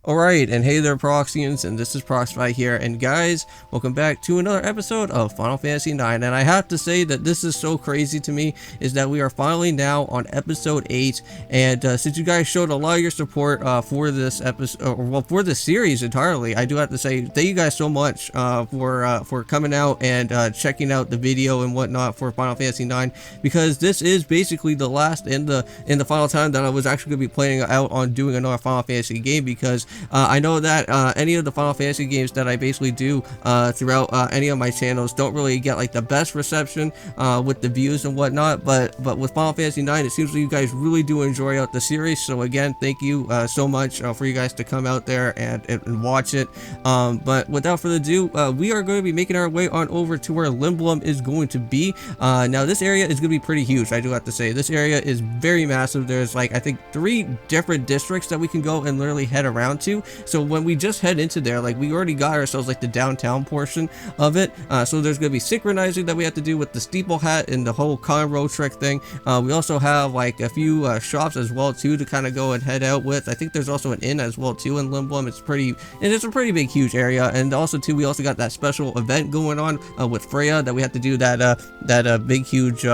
Alright, and hey there Proxyians, and this is Proxify here, and guys, welcome back to another episode of Final Fantasy 9, and I have to say that this is so crazy to me, is that we are finally now on episode 8, and since you guys showed a lot of your support for this episode, well, for this series entirely, I do have to say thank you guys so much for coming out and checking out the video and whatnot for Final Fantasy 9, because this is basically the last and the final time that I was actually going to be playing out on doing another Final Fantasy game, because I know that any of the Final Fantasy games that I basically do throughout any of my channels don't really get like the best reception with the views and whatnot, but with Final Fantasy 9 it seems like you guys really do enjoy out the series. So again, thank you so much for you guys to come out there and watch it. But without further ado, we are going to be making our way on over to where Lindblum is going to be. Now this area is going to be pretty huge, I do have to say. This area is very massive. There's like I think 3 different districts that we can go and literally head around to. So when we just head into there, like we already got ourselves like the downtown portion of it. So there's going to be synchronizing that we have to do with the steeple hat and the whole Conroe trick thing. We also have like a few shops as well too to kind of go and head out with. I think there's also an inn as well too in Lindblum. It's a pretty big huge area, and also too we also got that special event going on with Freya that we have to do that big huge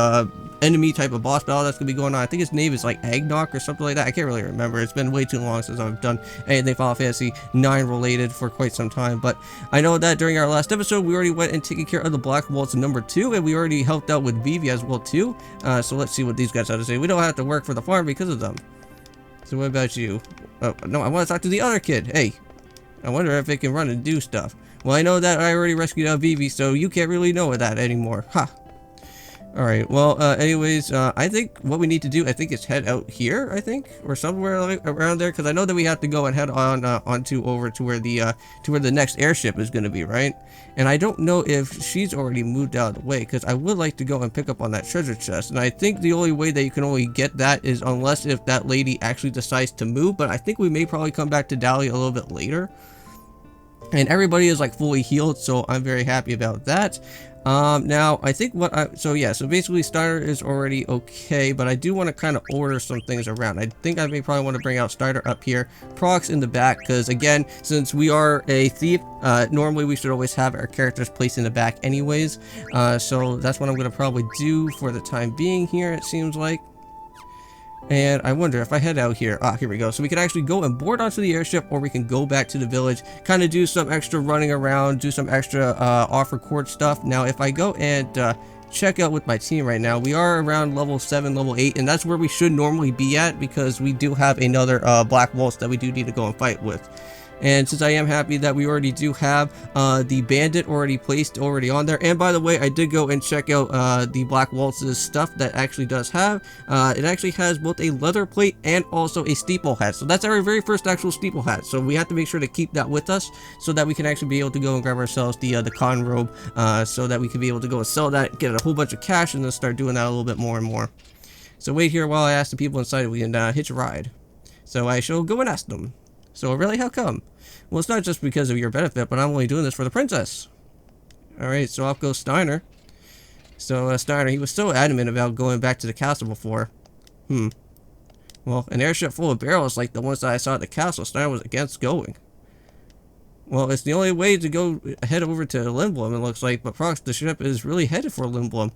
enemy type of boss battle that's gonna be going on. I think his name is like Agnock or something like that. I can't really remember. It's been way too long since I've done anything Final Fantasy 9 related for quite some time. But I know that during our last episode we already went and taken care of the Black Waltz No.2, and we already helped out with Vivi as well too. So let's see what these guys have to say. We don't have to work for the farm because of them. So what about you? Oh no, I want to talk to the other kid. Hey, I wonder if it can run and do stuff. Well, I know that I already rescued Vivi, so you can't really know that anymore. Ha! Alright, well, anyways, I think what we need to do, I think is head out here, I think, or somewhere like around there, because I know that we have to go and head on over to where the next airship is going to be, right? And I don't know if she's already moved out of the way, because I would like to go and pick up on that treasure chest, and I think the only way that you can only get that is unless if that lady actually decides to move, but I think we may probably come back to Dali a little bit later. And everybody is like fully healed, so I'm very happy about that. Now I think so basically starter is already okay, but I do want to kind of order some things around. I think I may probably want to bring out starter up here, Prox in the back, because again, since we are a thief, normally we should always have our characters placed in the back anyways. So that's what I'm going to probably do for the time being here, it seems like. And I wonder if I head out here, here we go. So we can actually go and board onto the airship, or we can go back to the village, kind of do some extra running around, do some extra off-record stuff. Now, if I go and check out with my team right now, we are around level 7, level 8, and that's where we should normally be at, because we do have another Black Waltz that we do need to go and fight with. And since I am happy that we already do have the bandit already placed on there, and by the way, I did go and check out the Black Waltz's stuff that actually does have. It actually has both a leather plate and also a steeple hat. So that's our very first actual steeple hat. So we have to make sure to keep that with us so that we can actually be able to go and grab ourselves the con robe, so that we can be able to go and sell that, get a whole bunch of cash, and then start doing that a little bit more and more. So wait here while I ask the people inside if we can hitch a ride. So I shall go and ask them. So really, how come? Well, it's not just because of your benefit, but I'm only doing this for the princess. Alright, so off goes Steiner. So Steiner, he was so adamant about going back to the castle before. Well, an airship full of barrels like the ones that I saw at the castle, Steiner was against going. Well, it's the only way to go head over to Lindblum, it looks like, but Prox, the ship is really headed for Lindblum.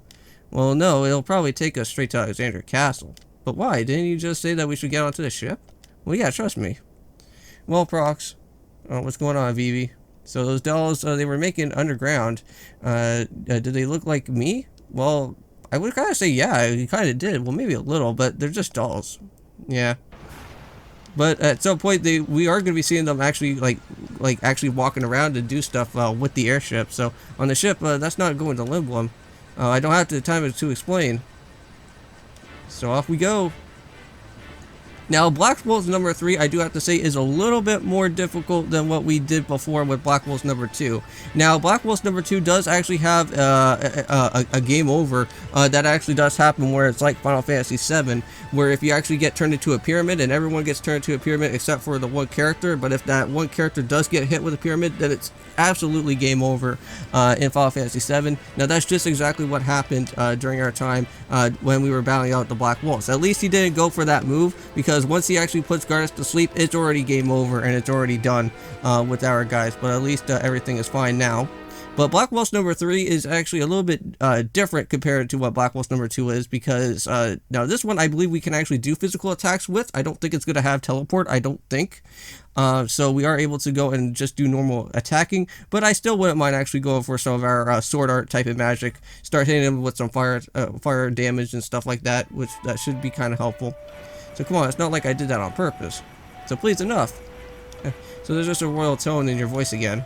Well, no, it'll probably take us straight to Alexandria Castle. But why? Didn't you just say that we should get onto the ship? Well, yeah, trust me. Well, Prox, what's going on, Vivi? So those dolls they were making underground, did they look like me? Well, I would kind of say yeah, you kind of did. Well, maybe a little, but they're just dolls. Yeah. But at some point, we are going to be seeing them actually like actually walking around and do stuff with the airship. So on the ship, that's not going to Lindblum. I don't have the time to explain. So off we go. Now, Black Waltz No.3, I do have to say, is a little bit more difficult than what we did before with Black Waltz No.2. Now, Black Waltz No.2 does actually have a game over that actually does happen, where it's like Final Fantasy 7, where if you actually get turned into a pyramid, and everyone gets turned into a pyramid except for the one character, but if that one character does get hit with a pyramid, then it's absolutely game over in Final Fantasy 7. Now, that's just exactly what happened during our time when we were battling out the Black Waltz. At least he didn't go for that move, because because once he actually puts Gardas to sleep, it's already game over and it's already done with our guys. But at least everything is fine now. But Black Waltz No.3 is actually a little bit different compared to what Black Waltz No.2 is, because now this one I believe we can actually do physical attacks with. I don't think it's going to have teleport, I don't think. So we are able to go and just do normal attacking, but I still wouldn't mind actually going for some of our sword art type of magic, start hitting them with some fire damage and stuff like that, which that should be kind of helpful. So come on, it's not like I did that on purpose. So please enough. So there's just a royal tone in your voice again.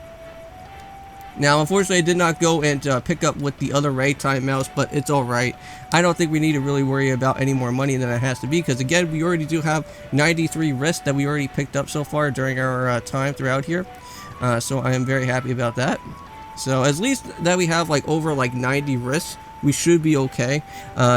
Now, unfortunately, I did not go and pick up with the other ragtime mouse, but it's alright. I don't think we need to really worry about any more money than it has to be, because again, we already do have 93 wrists that we already picked up so far during our time throughout here. So I am very happy about that. So at least that we have like over like 90 wrists, we should be okay,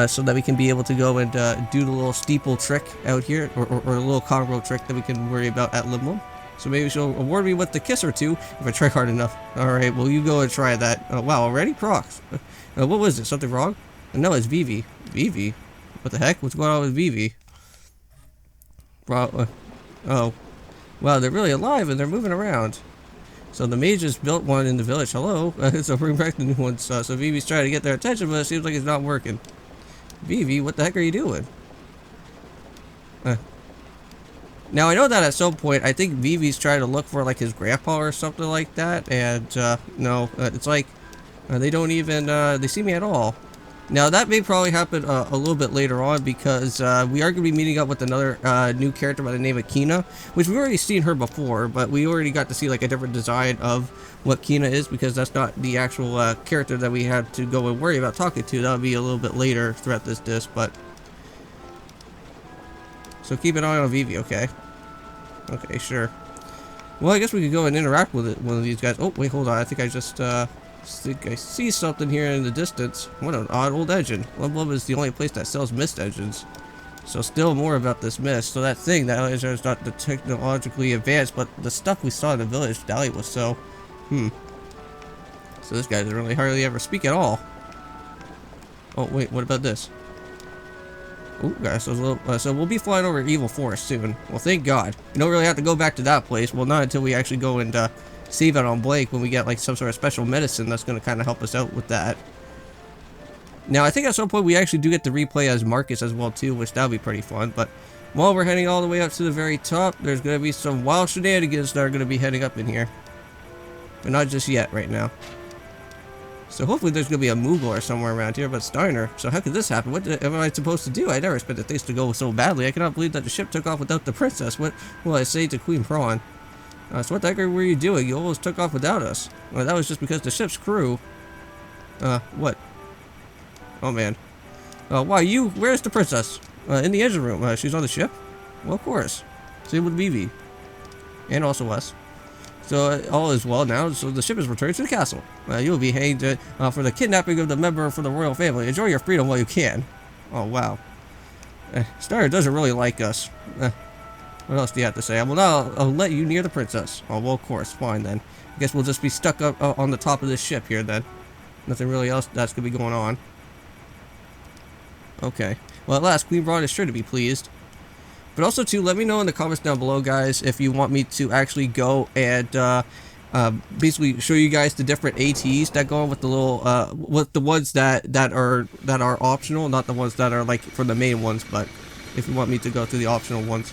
so that we can be able to go and do the little steeple trick out here, or a little combo trick that we can worry about at Lindblum. So maybe she'll award me with the kiss or two if I try hard enough. Alright, well, you go and try that. Wow, already? Prox. What was it? Something wrong? No, it's Vivi. Vivi? What the heck? What's going on with Vivi? Oh. Wow, they're really alive and they're moving around. So the mages built one in the village. Hello? So bring back the new ones. So Vivi's trying to get their attention, but it seems like it's not working. Vivi, what the heck are you doing? Now, I know that at some point, I think Vivi's trying to look for, like, his grandpa or something like that, and, no, it's like, they don't even, they see me at all. Now, that may probably happen a little bit later on, because, we are going to be meeting up with another, new character by the name of Kina, which we've already seen her before, but we already got to see, like, a different design of what Kina is, because that's not the actual, character that we had to go and worry about talking to. That'll be a little bit later throughout this disc, but... So keep an eye on Vivi, okay? Okay, sure. Well, I guess we could go and interact with one of these guys. Oh, wait, hold on. I think I just, think I see something here in the distance. What an odd old engine. Lindblum is the only place that sells mist engines. So still more about this mist. So that thing, that engine is not technologically advanced, but the stuff we saw in the village Dali was so... So this guy doesn't really hardly ever speak at all. Oh, wait, what about this? Oh, guys, so we'll be flying over Evil Forest soon. Well, thank God. We don't really have to go back to that place. Well, not until we actually go and save it on Blake when we get like some sort of special medicine that's going to kind of help us out with that. Now, I think at some point we actually do get to replay as Marcus as well too, which that'll be pretty fun. But while we're heading all the way up to the very top, there's going to be some wild shenanigans that are going to be heading up in here. But not just yet right now. So hopefully there's going to be a Moogle or somewhere around here, but Steiner. So how could this happen? What am I supposed to do? I never expected things to go so badly. I cannot believe that the ship took off without the princess. What will I say to Queen Prawn? So what the heck were you doing? You almost took off without us. Well, that was just because the ship's crew... what? Oh, man. Why, where's the princess? In the engine room. She's on the ship? Well, of course. Same with Vivi. And also us. So all is well now, so the ship is returned to the castle. You will be hanged for the kidnapping of the member for the royal family. Enjoy your freedom while you can. Oh, wow. Steiner doesn't really like us. What else do you have to say? I'll let you near the princess. Oh, well, of course. Fine, then. I guess we'll just be stuck up on the top of this ship here, then. Nothing really else that's going to be going on. Okay. Well, at last, Queen Braun is sure to be pleased. But also, too, let me know in the comments down below, guys, if you want me to actually go and basically show you guys the different ATs that go on with the little, with the ones that are optional, not the ones that are like for the main ones, but if you want me to go through the optional ones.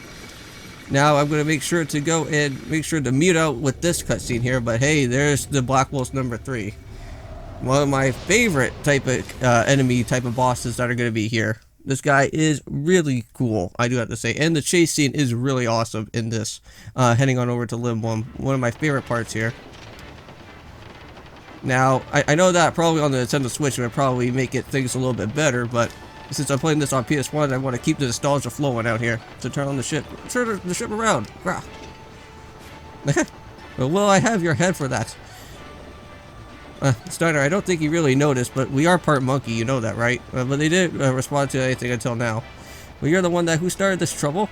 Now, I'm going to make sure to go and make sure to mute out with this cutscene here, but hey, there's the Black Waltz No.3. One of my favorite type of enemy type of bosses that are going to be here. This guy is really cool, I do have to say. And the chase scene is really awesome in this. Heading on over to Lindblum. One of my favorite parts here. Now, I know that probably on the Nintendo Switch would probably make things a little bit better, but since I'm playing this on PS1, I want to keep the nostalgia flowing out here. So turn on the ship. Turn the ship around. Well, will I have your head for that? Steiner, I don't think you really noticed, but we are part monkey, you know that, right? But they didn't respond to anything until now. Well, you're the one who started this trouble.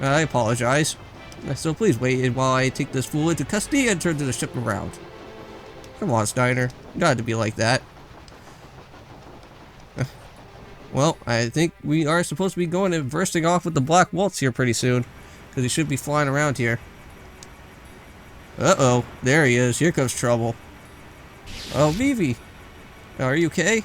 I apologize. So please wait while I take this fool into custody and turn the ship around. Come on, Steiner. You don't have to be like that. Well, I think we are supposed to be going and bursting off with the Black Waltz here pretty soon. Because he should be flying around here. Uh-oh. There he is. Here comes trouble. Oh, Vivi. Are you okay?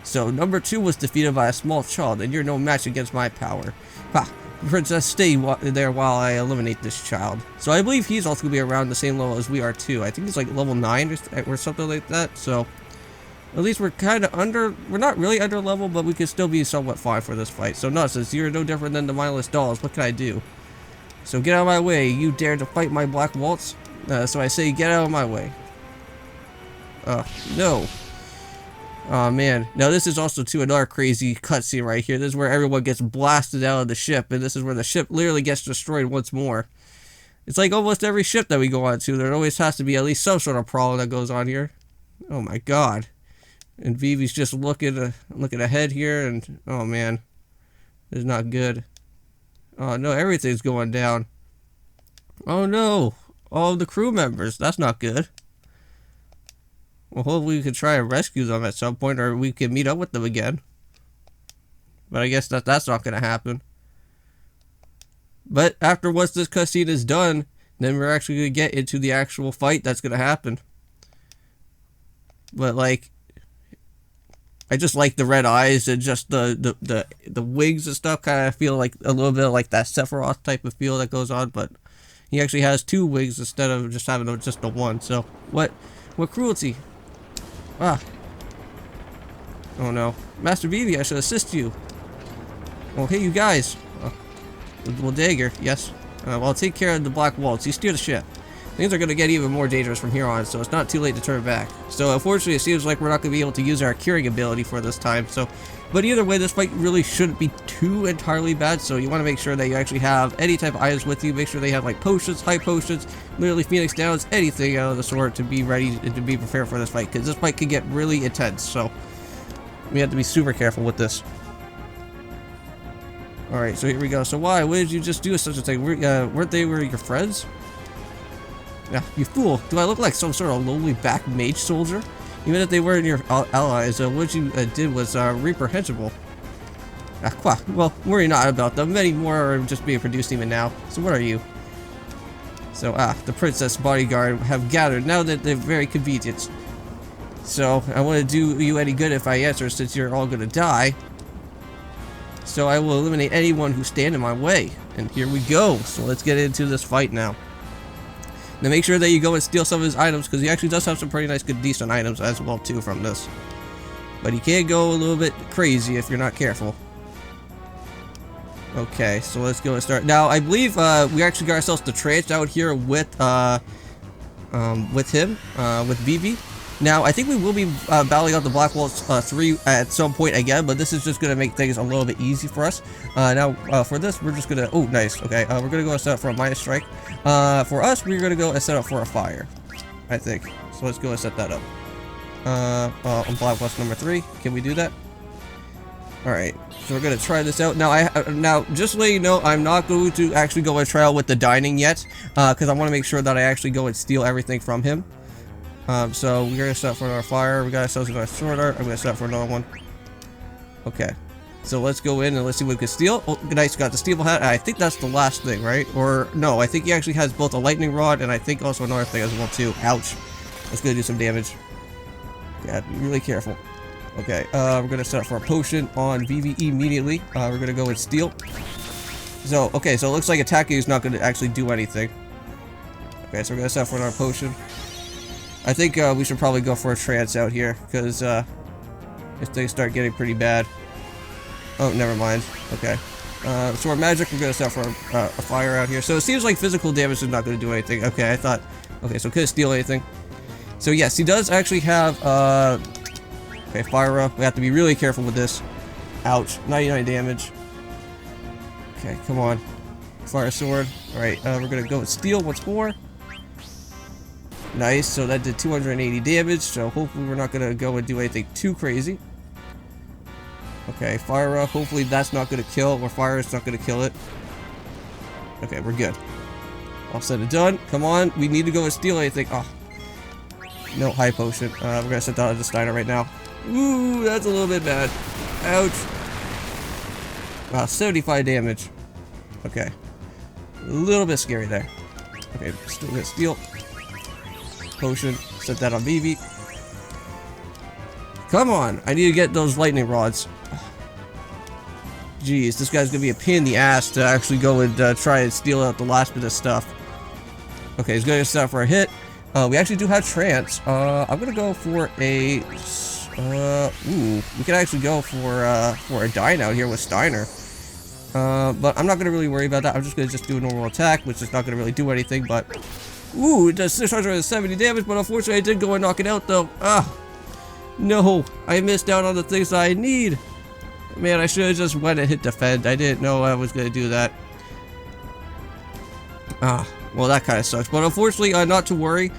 So, number 2 was defeated by a small child, and you're no match against my power. Ha! Princess, stay there while I eliminate this child. So, I believe he's also going to be around the same level as we are, too. I think he's like level 9 or something like that. So, at least we're kind of under... We're not really under level, but we can still be somewhat fine for this fight. So, nonsense. You're no different than the mindless dolls. What can I do? So, get out of my way. You dare to fight my Black Waltz? So, I say, get out of my way. No. Oh man. Now this is also to another crazy cutscene right here. This is where everyone gets blasted out of the ship, and this is where the ship literally gets destroyed once more. It's like almost every ship that we go on to, there always has to be at least some sort of problem that goes on here. Oh my god. And Vivi's just looking ahead here, and oh man. It's not good. Oh no, everything's going down. Oh no. All of the crew members. That's not good. Well, hopefully we can try and rescue them at some point, or we can meet up with them again. But I guess that's not going to happen. But once this cutscene is done, then we're actually going to get into the actual fight that's going to happen. But like, I just like the red eyes and just the wings and stuff. Kind of feel like a little bit of like that Sephiroth type of feel that goes on. But he actually has 2 wings instead of just having just the 1. So what cruelty? Ah. Oh no. Master Vivi, I should assist you. Well, hey you guys. Well, dagger, yes. Well, I'll take care of the Black Waltz. You steer the ship. Things are going to get even more dangerous from here on, so it's not too late to turn back. So, unfortunately, it seems like we're not going to be able to use our curing ability for this time, so... But either way, this fight really shouldn't be too entirely bad, so you want to make sure that you actually have any type of items with you. Make sure they have, like, potions, high potions, literally Phoenix Downs, anything out of the sort to be ready and to be prepared for this fight, because this fight can get really intense, so... We have to be super careful with this. Alright, so here we go. So why? What did you just do such a thing? Weren't they your friends? Yeah, you fool. Do I look like some sort of lowly back mage soldier? Even if they weren't your allies, what you did was reprehensible. Well, worry not about them. Many more are just being produced even now. So what are you? So, the princess bodyguard have gathered now that they're very convenient. So, I want to do you any good if I answer since you're all gonna die. So I will eliminate anyone who stand in my way. And here we go. So let's get into this fight now. Now make sure that you go and steal some of his items, because he actually does have some pretty nice, good, decent items as well too from this. But he can go a little bit crazy if you're not careful. Okay, so let's go and start. Now I believe we actually got ourselves the trance out here with Vivi. Now I think we will be battling out the Black Waltz 3 at some point again, but this is just gonna make things a little bit easy for us. Now for this, we're just gonna. Oh, nice. Okay, we're gonna go and set up for a minus strike. For us, we're gonna go and set up for a fire, I think. So let's go and set that up. On Black Waltz number 3, can we do that? All right, so we're gonna try this out. Now, just to let you know, I'm not going to actually go and try out with the dining yet, because I want to make sure that I actually go and steal everything from him. So we're gonna set up for another fire. We got ourselves another sword art. I'm gonna set up for another one. Okay. So let's go in and let's see what we can steal. Oh, nice, got the steel hat. I think that's the last thing, right? Or no, I think he actually has both a lightning rod and I think also another thing as well too. Ouch. Let's go do some damage. Gotta be really careful. Okay, we're gonna set up for a potion on VVE immediately. We're gonna go and steal. So, okay, so it looks like attacking is not gonna actually do anything. Okay, so we're gonna set up for another potion. I think we should probably go for a trance out here, because if things start getting pretty bad. Oh, never mind. Okay. So our magic, we're going to set for a fire out here. So it seems like physical damage is not going to do anything. Okay, I thought... Okay, so couldn't steal anything. So yes, he does actually have... Okay, fire up. We have to be really careful with this. Ouch. 99 damage. Okay, come on. Fire sword. Alright, we're going to go and steal once more. Nice, so that did 280 damage, so hopefully we're not going to go and do anything too crazy. Okay, fire up, hopefully that's not going to kill, or fire is not going to kill it. Okay, we're good. All said and done. Come on, we need to go and steal anything. Oh, no, high potion. We're going to set that on the Steiner right now. Ooh, that's a little bit bad. Ouch. Wow, 75 damage. Okay. A little bit scary there. Okay, still gonna steal. Potion. Set that on Vivi. Come on! I need to get those lightning rods. Jeez, this guy's gonna be a pain in the ass to actually go and try and steal out the last bit of stuff. Okay, he's gonna set up for a hit. We actually do have trance. I'm gonna go for a... ooh, we could actually go for a dine out here with Steiner. But I'm not gonna really worry about that. I'm just gonna do a normal attack, which is not gonna really do anything, but... Ooh, it does 670 damage, but unfortunately I did go and knock it out, though. Ah! No! I missed out on the things I need! Man, I should have just went and hit defend. I didn't know I was gonna do that. Ah, well that kind of sucks. But unfortunately, not to worry,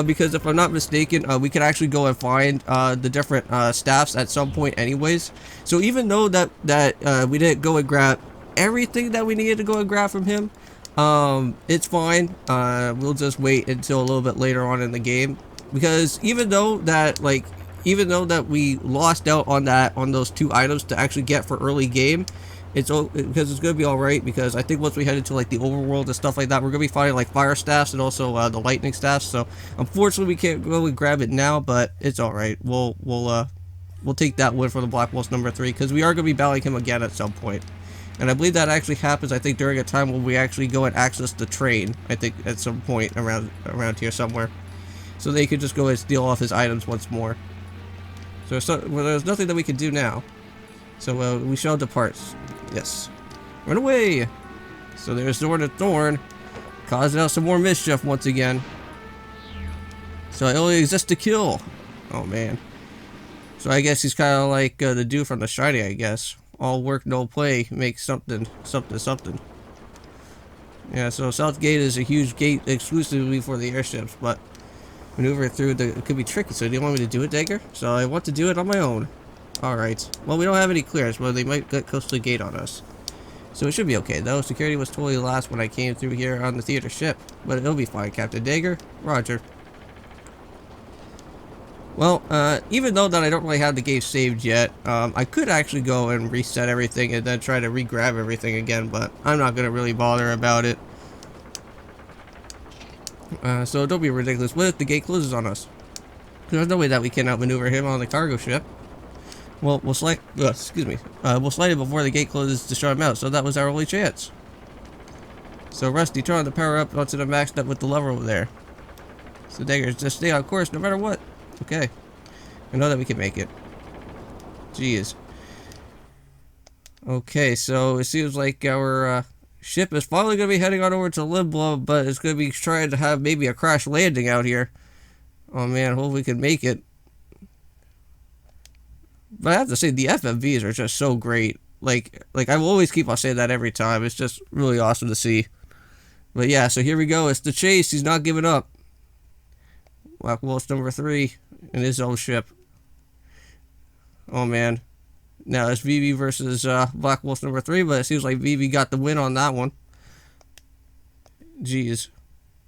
because if I'm not mistaken, we can actually go and find the different staffs at some point anyways. So even though that we didn't go and grab everything that we needed to go and grab from him, it's fine. We'll just wait until a little bit later on in the game, because even though that we lost out on those 2 items to actually get for early game, because it's gonna be all right. Because I think once we head into like the overworld and stuff like that, we're gonna be finding like fire staffs and also the lightning staffs. So unfortunately we can't go and grab it now, but it's all right. We'll take that win for the Black Waltz No.3, because we are gonna be battling him again at some point. And I believe that actually happens, I think, during a time when we actually go and access the train, I think, at some point around here somewhere. So they could just go and steal off his items once more. So there's nothing that we can do now. So we shall depart. Yes. Run away! So there's Sword and Thorn, causing out some more mischief once again. So I only exist to kill. Oh man. So I guess he's kind of like the dude from The Shining, I guess. All work, no play, makes something. Yeah, so South Gate is a huge gate exclusively for the airships, but maneuver through it could be tricky. So do you want me to do it, Dagger? So I want to do it on my own. Alright. Well, we don't have any clearance, but they might get close to the gate on us. So it should be okay, though. Security was totally last when I came through here on the theater ship. But it'll be fine, Captain Dagger. Roger. Well, even though that I don't really have the game saved yet, I could actually go and reset everything and then try to re-grab everything again, but I'm not going to really bother about it. So don't be ridiculous. What if the gate closes on us? There's no way that we can outmaneuver him on the cargo ship. Well, we'll slide it before the gate closes to shut him out, so that was our only chance. So Rusty, turn on the power up onto the max up with the lever over there. So Dagger, just stay on course no matter what. Okay. I know that we can make it. Jeez. Okay, so it seems like our ship is finally going to be heading on over to Lindblum, but it's going to be trying to have maybe a crash landing out here. Oh man, hope we can make it. But I have to say, the FMVs are just so great. Like I will always keep on saying that every time. It's just really awesome to see. But yeah, so here we go. It's the chase. He's not giving up. Black Waltz No.3 in his own ship. Oh man. Now it's Vivi versus Black Waltz No.3, but it seems like Vivi got the win on that one. Jeez.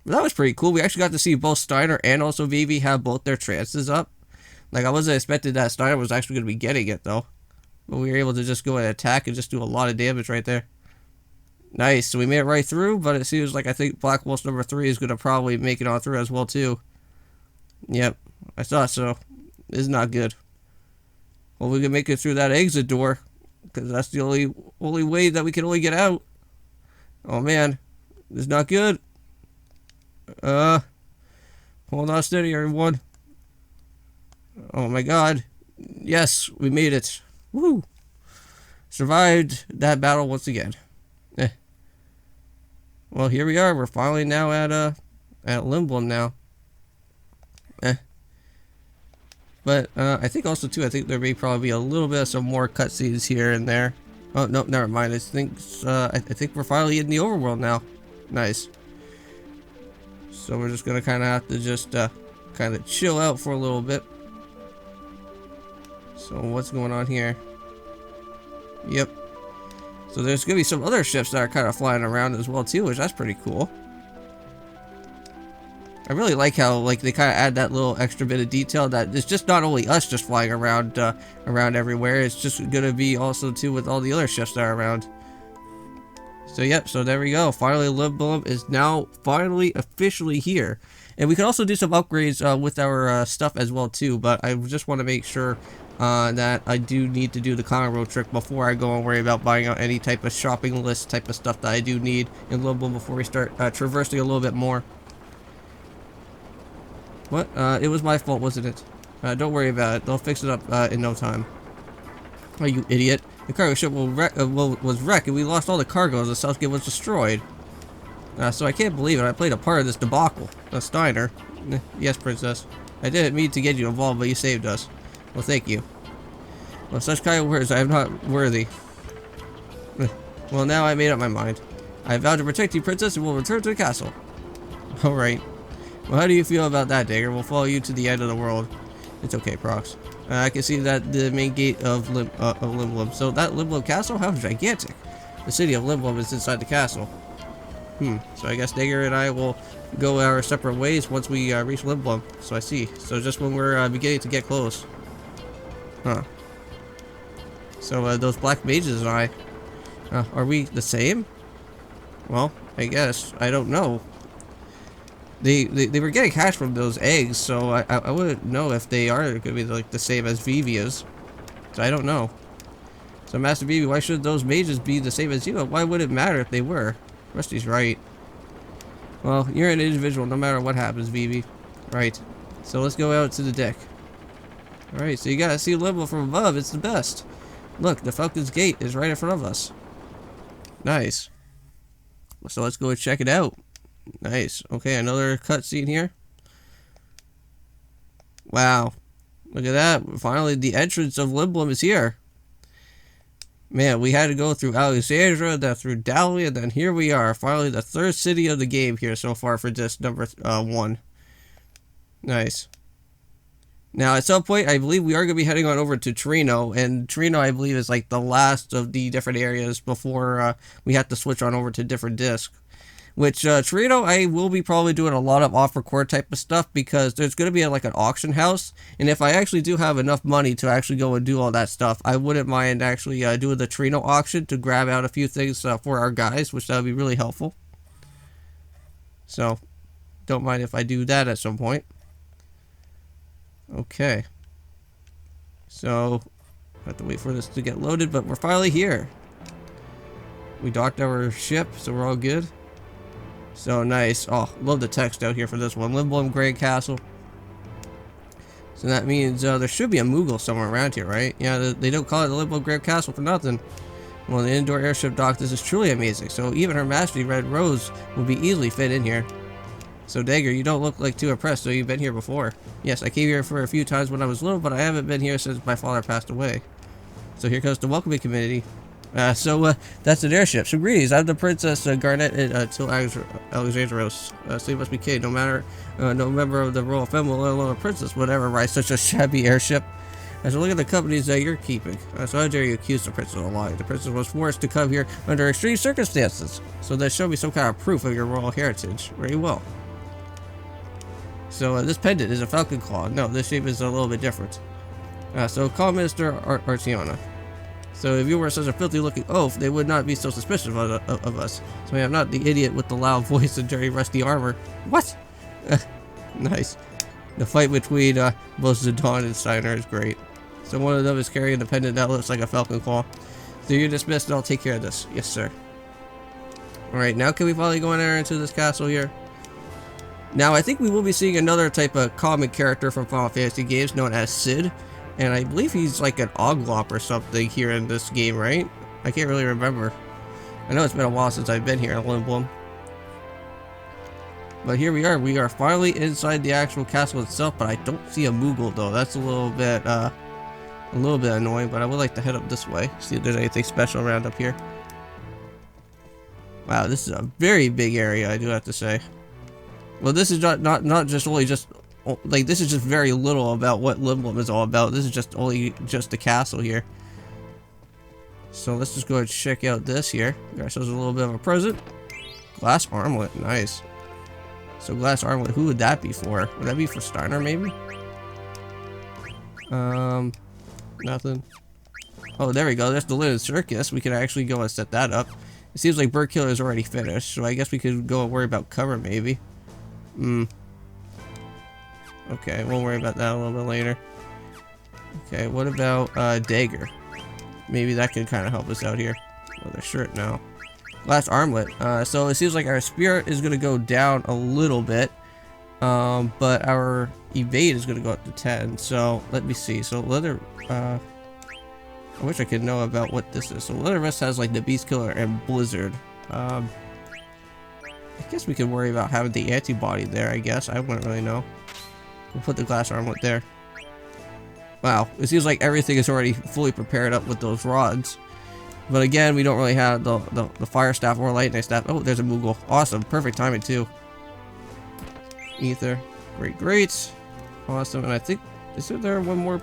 But that was pretty cool. We actually got to see both Steiner and also Vivi have both their trances up. Like, I wasn't expecting that Steiner was actually going to be getting it, though. But we were able to just go and attack and just do a lot of damage right there. Nice. So we made it right through, but it seems like I think Black Waltz No.3 is going to probably make it on through as well, too. Yep. I thought so. This is not good. Well, we can make it through that exit door, because that's the only way that we can only get out. Oh, man. This is not good. Hold on steady, everyone. Oh my god. Yes, we made it. Woo! Survived that battle once again. Well, here we are. We're finally now at Lindblum now. But I think also too, I think there may probably be a little bit of some more cutscenes here and there. Oh no, never mind. I think we're finally in the overworld now. Nice. So we're just gonna kind of have to just kind of chill out for a little bit. So what's going on here? Yep. So there's gonna be some other ships that are kind of flying around as well too, which that's pretty cool. I really like how like they kind of add that little extra bit of detail that it's just not only us just flying around around everywhere. It's just gonna be also too with all the other ships that are around. So yep, so there we go. Finally, Lindblum is now finally officially here. And we can also do some upgrades with our stuff as well too, but I just want to make sure that I do need to do the Congo trick before I go and worry about buying out any type of shopping list type of stuff that I do need in Lindblum before we start traversing a little bit more. What? It was my fault, wasn't it? Don't worry about it. They'll fix it up in no time. Oh, you idiot. The cargo ship was wrecked and we lost all the cargo as the South Gate was destroyed. So I can't believe it. I played a part of this debacle. Steiner. Yes, Princess. I didn't mean to get you involved, but you saved us. Well, thank you. Well, such kind words I am not worthy. Well, now I made up my mind. I vowed to protect you, Princess, and will return to the castle. Alright. Well, how do you feel about that, Dagger? We'll follow you to the end of the world. It's okay, Prox. I can see that the main gate of Lindblum. So that Lindblum castle? How gigantic. The city of Lindblum is inside the castle. So I guess Dagger and I will go our separate ways once we reach Lindblum. So I see. So just when we're beginning to get close. Huh. So those black mages and I, are we the same? Well, I guess. I don't know. They were getting hatched from those eggs, so I wouldn't know if they are going to be like the same as Vivia's. So I don't know. So Master Vivi, why should those mages be the same as you? Why would it matter if they were? Rusty's right. Well, you're an individual no matter what happens, Vivi. Right. So let's go out to the deck. Alright, so you gotta see Lindblum from above. It's the best. Look, the Falcon's Gate is right in front of us. Nice. So let's go and check it out. Nice. Okay, another cutscene here. Wow. Look at that. Finally, the entrance of Lindblum is here. Man, we had to go through Alexandria, then through Dali, and then here we are. Finally, the third city of the game here so far for disc number 1. Nice. Now, at some point, I believe we are going to be heading on over to Torino, and Torino, I believe, is like the last of the different areas before we have to switch on over to different discs. Which, Torino, I will be probably doing a lot of off-record type of stuff because there's going to be like an auction house. And if I actually do have enough money to actually go and do all that stuff, I wouldn't mind actually doing the Torino auction to grab out a few things for our guys, which that would be really helpful. So, don't mind if I do that at some point. Okay. So, I have to wait for this to get loaded, but we're finally here. We docked our ship, so we're all good. So nice. Oh, love the text out here for this one. Lindblum Grand Castle. So that means there should be a Moogle somewhere around here, right? Yeah, they don't call it the Lindblum Grand Castle for nothing. Well, the indoor airship dock, this is truly amazing. So even Her Majesty Red Rose will be easily fit in here. So Dagger, you don't look like too impressed, so you've been here before. Yes, I came here for a few times when I was little, but I haven't been here since my father passed away. So here comes the welcoming committee. That's an airship. So greetings, I'm the Princess Garnet Till Alexandros. So you must be kidding. No member of the royal family, let alone a princess, would ever ride such a shabby airship. So look at the companies that you're keeping. So how dare you accuse the princess of lying? The princess was forced to come here under extreme circumstances. So that show me some kind of proof of your royal heritage. Very well. So this pendant is a falcon claw. No, this shape is a little bit different. So call Minister Artiana. So if you were such a filthy looking oaf, they would not be so suspicious of us. So I am not the idiot with the loud voice and dirty rusty armor. What? Nice. The fight between both Zidane and Steiner is great. So one of them is carrying a pendant that looks like a falcon claw. So you're dismissed and I'll take care of this. Yes, sir. Alright, now can we finally go in there into this castle here? Now I think we will be seeing another type of common character from Final Fantasy games known as Sid. And I believe he's like an Oglop or something here in this game, right? I can't really remember. I know it's been a while since I've been here in Lindblum. But here we are. We are finally inside the actual castle itself, but I don't see a Moogle though. That's a little bit annoying, but I would like to head up this way. See if there's anything special around up here. Wow, this is a very big area, I do have to say. Well, this is not just only just like, this is just very little about what Lindblum is all about. This is just only just the castle here. So let's just go and check out this here. Got ourselves a little bit of a present. Glass armlet, nice. So glass armlet, who would that be for? Would that be for Steiner maybe? Nothing. Oh, there we go. There's the Linen Circus. We can actually go and set that up. It seems like Bird Killer is already finished, so I guess we could go and worry about cover maybe. Okay, we'll worry about that a little bit later. Okay, what about Dagger? Maybe that could kind of help us out here. Leather shirt now. Glass armlet. So it seems like our spirit is going to go down a little bit. But our evade is going to go up to 10. So let me see. So leather... I wish I could know about what this is. So leather vest has like the Beast Killer and Blizzard. I guess we could worry about having the antibody there, I guess. I wouldn't really know. We'll put the glass armlet there. Wow, it seems like everything is already fully prepared up with those rods. But again, we don't really have the fire staff or lightning staff. Oh, there's a Moogle. Awesome. Perfect timing too. Ether. Great, great. Awesome. And I think, is there one more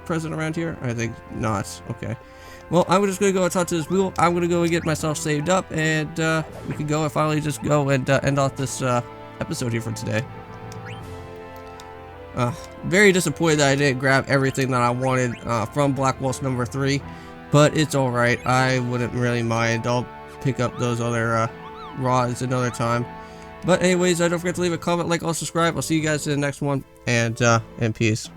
present around here? I think not. Okay. Well, I'm just going to go and talk to this Moogle. I'm going to go and get myself saved up. And we can go and finally just go and end off this episode here for today. Very disappointed that I didn't grab everything that I wanted from Black Waltz No.3. But it's alright. I wouldn't really mind. I'll pick up those other rods another time. But anyways, don't forget to leave a comment, like, or subscribe. I'll see you guys in the next one. And peace.